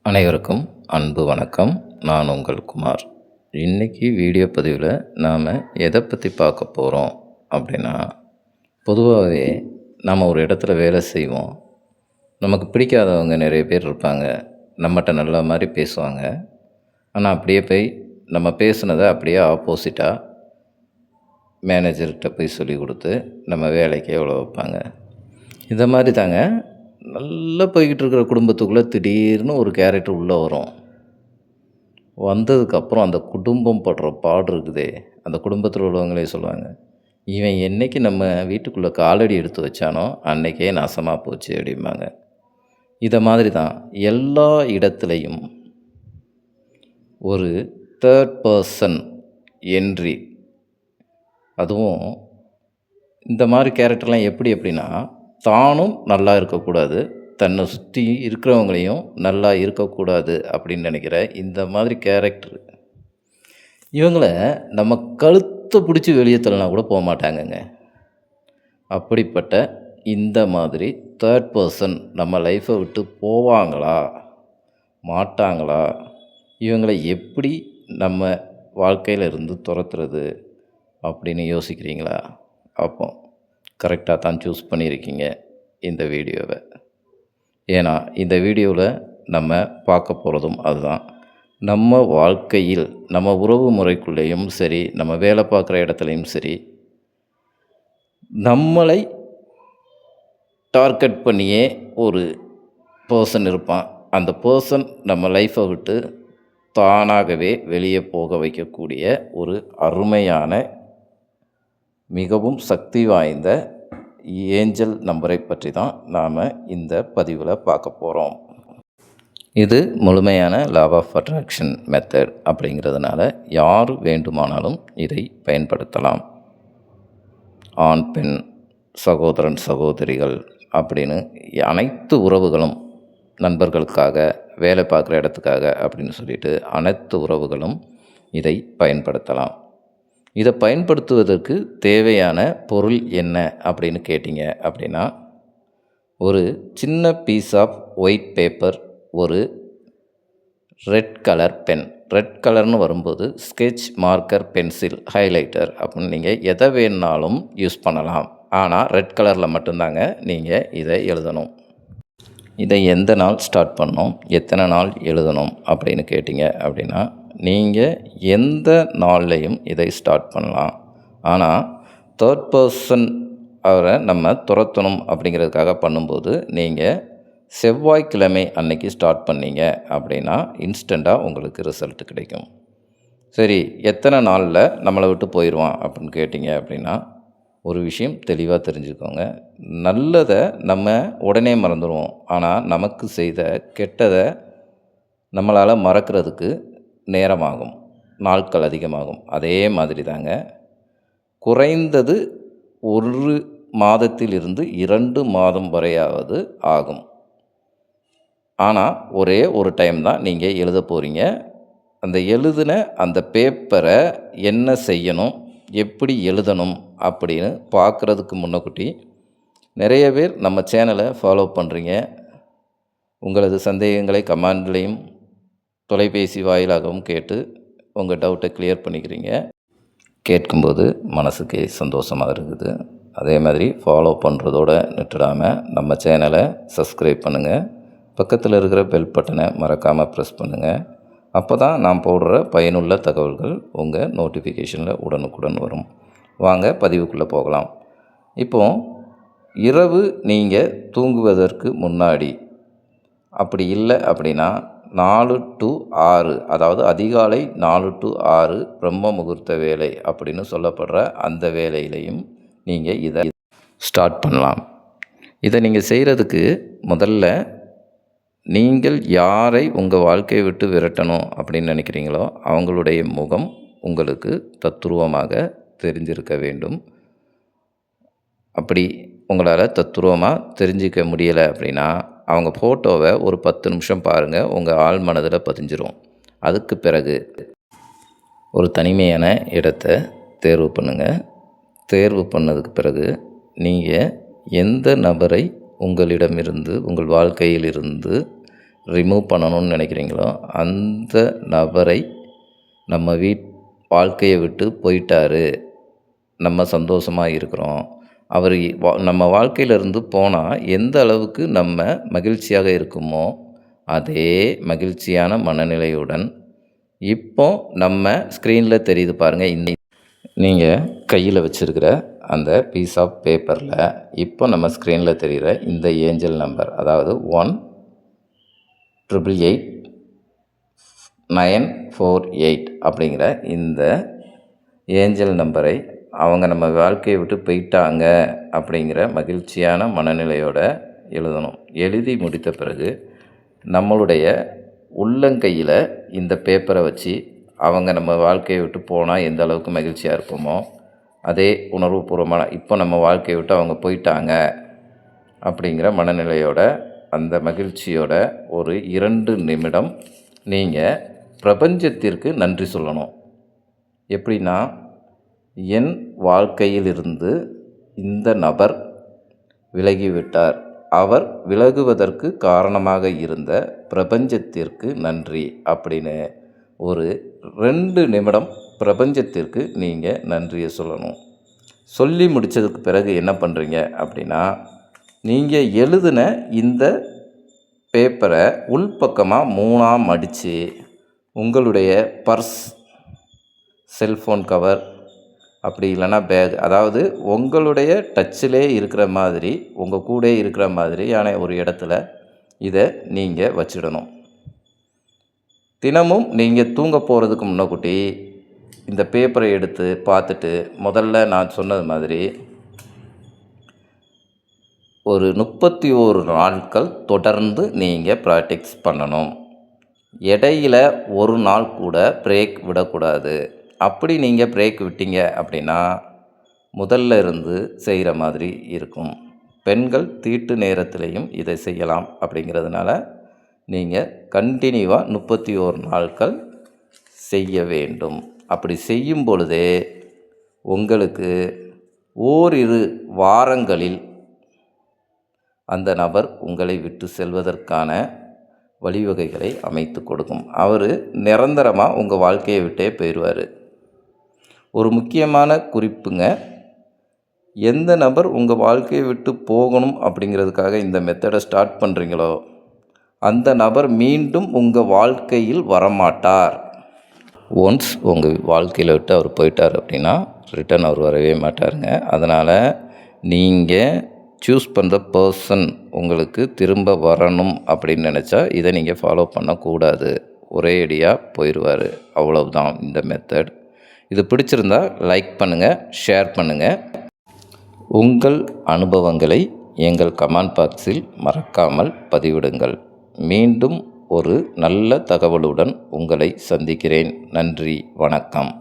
அனைவருக்கும் அன்பு வணக்கம். நான் உங்கள் குமார். இன்றைக்கி வீடியோ பதிவில் நாம் எதை பற்றி பார்க்க போகிறோம் அப்படின்னா, பொதுவாகவே நாம் ஒரு இடத்துல வேலை செய்வோம். நமக்கு பிடிக்காதவங்க நிறைய பேர் இருப்பாங்க. நம்மகிட்ட நல்ல மாதிரி பேசுவாங்க. ஆனால் அப்படியே போய் நம்ம பேசுனதை அப்படியே ஆப்போசிட்டாக மேனேஜர்கிட்ட போய் சொல்லி கொடுத்து நம்ம வேலைக்கு எவ்வளோ வைப்பாங்க. இந்த மாதிரி தாங்க நல்லா போய்கிட்டு இருக்கிற குடும்பத்துக்குள்ளே திடீர்னு ஒரு கேரக்டர் உள்ளே வரும். வந்ததுக்கப்புறம் அந்த குடும்பம் படுற பாடு இருக்குதே, அந்த குடும்பத்தில் உள்ளவங்களே சொல்லுவாங்க, இவன் என்றைக்கு நம்ம வீட்டுக்குள்ளே காலடி எடுத்து வச்சானோ அன்றைக்கே நாசமாக போச்சு அப்படிம்பாங்க. இதை மாதிரி தான் எல்லா இடத்துலையும் ஒரு தேர்ட் பர்சன் என்ட்ரி. அதுவும் இந்த மாதிரி கேரக்டர்லாம் எப்படின்னா, தானும் நல்லா இருக்கக்கூடாது, தன்னை சுற்றி இருக்கிறவங்களையும் நல்லா இருக்கக்கூடாது அப்படின்னு நினைக்கிற இந்த மாதிரி கேரக்டர், இவங்கள நம்ம கழுத்தை பிடிச்சி வெளியே தள்ளனா கூட போக மாட்டாங்கங்க. அப்படிப்பட்ட இந்த மாதிரி தேர்ட் பர்சன் நம்ம லைஃப்பை விட்டு போவாங்களா மாட்டாங்களா, இவங்களை எப்படி நம்ம வாழ்க்கையில் இருந்து துரத்துறது அப்படின்னு யோசிக்கிறீங்களா? அப்போ கரெக்டாக தான் சூஸ் பண்ணியிருக்கீங்க இந்த வீடியோவை. ஏன்னா இந்த வீடியோவில் நம்ம பார்க்க போகிறதும் அதுதான். நம்ம வாழ்க்கையில் நம்ம உறவு முறைக்குள்ளேயும் சரி, நம்ம வேலை பார்க்குற இடத்துலையும் சரி, நம்மளை டார்கெட் பண்ணியே ஒரு பர்சன் இருப்பான். அந்த பர்சன் நம்ம லைஃப்பை விட்டு தானாகவே வெளியே போக வைக்கக்கூடிய ஒரு அருமையான மிகவும் சக்தி வாய்ந்த ஏஞ்சல் நம்பரை பற்றி தான் நாம் இந்த பதிவில் பார்க்க போகிறோம். இது முழுமையான லா ஆஃப் அட்ராக்ஷன் மெத்தட் அப்படிங்கிறதுனால யார் வேண்டுமானாலும் இதை பயன்படுத்தலாம். ஆண், பெண், சகோதரன், சகோதரிகள் அப்படின்னு அனைத்து உறவுகளும், நண்பர்களுக்காக, வேலை பார்க்குற இடத்துக்காக அப்படின்னு சொல்லிட்டு அனைத்து உறவுகளும் இதை பயன்படுத்தலாம். இதை பயன்படுத்துவதற்கு தேவையான பொருள் என்ன அப்படின்னு கேட்டிங்க அப்படின்னா, ஒரு சின்ன பீஸ் ஆஃப் ஒயிட் பேப்பர், ஒரு ரெட் கலர் பென். ரெட் கலர்னு வரும்போது ஸ்கெட்ச், மார்க்கர், பென்சில், ஹைலைட்டர் அப்படின்னு நீங்கள் எதை வேணுனாலும் யூஸ் பண்ணலாம். ஆனால் ரெட் கலரில் மட்டும்தாங்க நீங்கள் இதை எழுதணும். இதை எந்த நாள் ஸ்டார்ட் பண்ணணும், எத்தனை நாள் எழுதணும் அப்படின்னு கேட்டிங்க அப்படின்னா, நீங்கள் எந்த நாள்லையும் இதை ஸ்டார்ட் பண்ணலாம். ஆனால் தேர்ட் பர்சன் அவரை நம்ம துரத்தணும் அப்படிங்கிறதுக்காக பண்ணும்போது நீங்கள் செவ்வாய்க்கிழமை அன்னைக்கு ஸ்டார்ட் பண்ணிங்க அப்படின்னா இன்ஸ்டண்ட்டாக உங்களுக்கு ரிசல்ட் கிடைக்கும். சரி, எத்தனை நாளில் நம்மளை விட்டு போயிடுவான் அப்படின்னு கேட்டிங்க அப்படின்னா, ஒரு விஷயம் தெளிவாக தெரிஞ்சுக்கோங்க. நல்லதை நம்ம உடனே மறந்துடுவோம். ஆனால் நமக்கு செய்த கெட்டதை நம்மளால் மறக்கிறதுக்கு நேரமாகும், நாட்கள் அதிகமாகும். அதே மாதிரி தாங்க குறைந்தது 1 மாதத்திலிருந்து 2 மாதம் வரையாவது ஆகும். ஆனால் ஒரே ஒரு டைம் தான் நீங்கள் எழுத போகிறீங்க. அந்த எழுதின அந்த பேப்பரை என்ன செய்யணும், எப்படி எழுதணும் அப்படின்னு பார்க்குறதுக்கு முன்னக்கூட்டி நிறைய பேர் நம்ம சேனலை ஃபாலோ பண்ணுறீங்க. உங்களது சந்தேகங்களை கமெண்ட்லேயும் தொலைபேசி வாயிலாகவும் கேட்டு உங்கள் டவுட்டை கிளியர் பண்ணிக்கிறீங்க. கேட்கும்போது மனசுக்கு சந்தோஷமாக இருக்குது. அதே மாதிரி ஃபாலோ பண்ணுறதோடு நிட்டுடாமல் நம்ம சேனலை சப்ஸ்கிரைப் பண்ணுங்கள். பக்கத்தில் இருக்கிற பெல் பட்டனை மறக்காமல் ப்ரெஸ் பண்ணுங்கள். அப்போ தான் நான் போடுற பயனுள்ள தகவல்கள் உங்கள் நோட்டிஃபிகேஷனில் உடனுக்குடன் வரும். வாங்க பதிவுக்குள்ளே போகலாம். இப்போது இரவு நீங்கள் தூங்குவதற்கு முன்னாடி, அப்படி இல்லை அப்படின்னா 4 to 6, அதாவது அதிகாலை 4 to 6 பிரம்ம முகூர்த்த வேலை அப்படின்னு சொல்லப்படுற அந்த வேலையிலையும் நீங்கள் இதை ஸ்டார்ட் பண்ணலாம். இதை நீங்கள் செய்கிறதுக்கு முதல்ல நீங்கள் யாரை உங்கள் வாழ்க்கையை விட்டு விரட்டணும் அப்படின்னு நினைக்கிறீங்களோ அவங்களுடைய முகம் உங்களுக்கு தத்துருவமாக தெரிஞ்சிருக்க வேண்டும். அப்படி உங்களால் தத்துருவமாக தெரிஞ்சிக்க முடியலை அப்படின்னா அவங்க ஃபோட்டோவை ஒரு 10 நிமிஷம் பாருங்கள், உங்கள் ஆழ் மனதில் பதிஞ்சிரும். அதுக்கு பிறகு ஒரு தனிமையான இடத்தை தேர்வு பண்ணுங்கள். தேர்வு பண்ணதுக்கு பிறகு நீங்கள் எந்த நபரை உங்களிடமிருந்து, உங்கள் வாழ்க்கையிலிருந்து ரிமூவ் பண்ணணும்னு நினைக்கிறீங்களோ அந்த நபரை நம்ம வாழ்க்கையை விட்டு போயிட்டாரு, நம்ம சந்தோஷமாக இருக்கிறோம், அவர் நம்ம வாழ்க்கையிலேருந்து போனால் எந்த அளவுக்கு நம்ம மகிழ்ச்சியாக இருக்குமோ அதே மகிழ்ச்சியான மனநிலையுடன் இப்போ நம்ம ஸ்க்ரீனில் தெரியுது பாருங்கள், நீங்கள் கையில் வச்சுருக்கிற அந்த பீஸ் ஆஃப் பேப்பரில் இப்போ நம்ம ஸ்க்ரீனில் தெரிகிற இந்த ஏஞ்சல் நம்பர், அதாவது 1888948 அப்படிங்கிற இந்த ஏஞ்சல் நம்பரை அவங்க நம்ம வாழ்க்கையை விட்டு போயிட்டாங்க அப்படிங்கிற மகிழ்ச்சியான மனநிலையோடு எழுதணும். எழுதி முடித்த பிறகு நம்மளுடைய உள்ளங்கையில் இந்த பேப்பரை வச்சு அவங்க நம்ம வாழ்க்கையை விட்டு போனால் எந்த அளவுக்கு மகிழ்ச்சியாக இருப்போமோ அதே உணர்வுபூர்வமான இப்போ நம்ம வாழ்க்கையை விட்டு அவங்க போயிட்டாங்க அப்படிங்கிற மனநிலையோட அந்த மகிழ்ச்சியோட ஒரு 2 நிமிடம் நீங்கள் பிரபஞ்சத்திற்கு நன்றி சொல்லணும். எப்படின்னா, என் வாழ்க்கையிலிருந்து இந்த நபர் விலகிவிட்டார், அவர் விலகுவதற்கு காரணமாக இருந்த பிரபஞ்சத்திற்கு நன்றி அப்படின்னு ஒரு 2 நிமிடம் பிரபஞ்சத்திற்கு நீங்கள் நன்றியை சொல்லணும். சொல்லி முடித்ததுக்கு பிறகு என்ன பண்ணுறீங்க அப்படின்னா, நீங்கள் எழுதின இந்த பேப்பரை உள்பக்கமாக 3ஆக மடித்து உங்களுடைய பர்ஸ், செல்ஃபோன் கவர், அப்படி இல்லைன்னா பேக், அதாவது உங்களுடைய டச்சிலே இருக்கிற மாதிரி, உங்கள் கூட இருக்கிற மாதிரியான ஒரு இடத்துல இதை நீங்கள் வச்சிடணும். தினமும் நீங்கள் தூங்க போகிறதுக்கு முன்னக்கூட்டி இந்த பேப்பரை எடுத்து பார்த்துட்டு, முதல்ல நான் சொன்னது மாதிரி ஒரு 31 நாட்கள் தொடர்ந்து நீங்கள் ப்ராக்டிஸ் பண்ணணும். இடையில் ஒரு நாள் கூட பிரேக் விடக்கூடாது. அப்படி நீங்கள் பிரேக் விட்டீங்க அப்படின்னா முதல்ல இருந்து செய்கிற மாதிரி இருக்கும். பெண்கள் தீட்டு நேரத்திலையும் இதை செய்யலாம். அப்படிங்கிறதுனால நீங்கள் கண்டினியூவாக 31 நாட்கள் செய்ய வேண்டும். அப்படி செய்யும் பொழுதே உங்களுக்கு ஓரிரு வாரங்களில் அந்த நபர் உங்களை விட்டு செல்வதற்கான வழிவகைகளை அமைத்து கொடுக்கும். அவர் நிரந்தரமாக உங்கள் வாழ்க்கையை விட்டே போயிடுவார். ஒரு முக்கியமான குறிப்புங்க, எந்த நபர் உங்கள் வாழ்க்கையை விட்டு போகணும் அப்படிங்கிறதுக்காக இந்த மெத்தடை ஸ்டார்ட் பண்ணுறீங்களோ அந்த நபர் மீண்டும் உங்கள் வாழ்க்கையில் வரமாட்டார். ஒன்ஸ் உங்கள் வாழ்க்கையில் விட்டு அவர் போயிட்டார் அப்படின்னா ரிட்டன் அவர் வரவே மாட்டாருங்க. அதனால் நீங்கள் சூஸ் பண்ணுற பர்சன் உங்களுக்கு திரும்ப வரணும் அப்படின்னு நினச்சா இதை நீங்கள் ஃபாலோ பண்ணக்கூடாது. ஒரே அடியாக போயிடுவார். அவ்வளவுதான் இந்த மெத்தட். இது பிடிச்சிருந்தா லைக் பண்ணுங்கள், ஷேர் பண்ணுங்கள். உங்கள் அனுபவங்களை எங்கள் கமெண்ட் பாக்ஸில் மறக்காமல் பதிவிடுங்கள். மீண்டும் ஒரு நல்ல தகவலுடன் உங்களை சந்திக்கிறேன். நன்றி, வணக்கம்.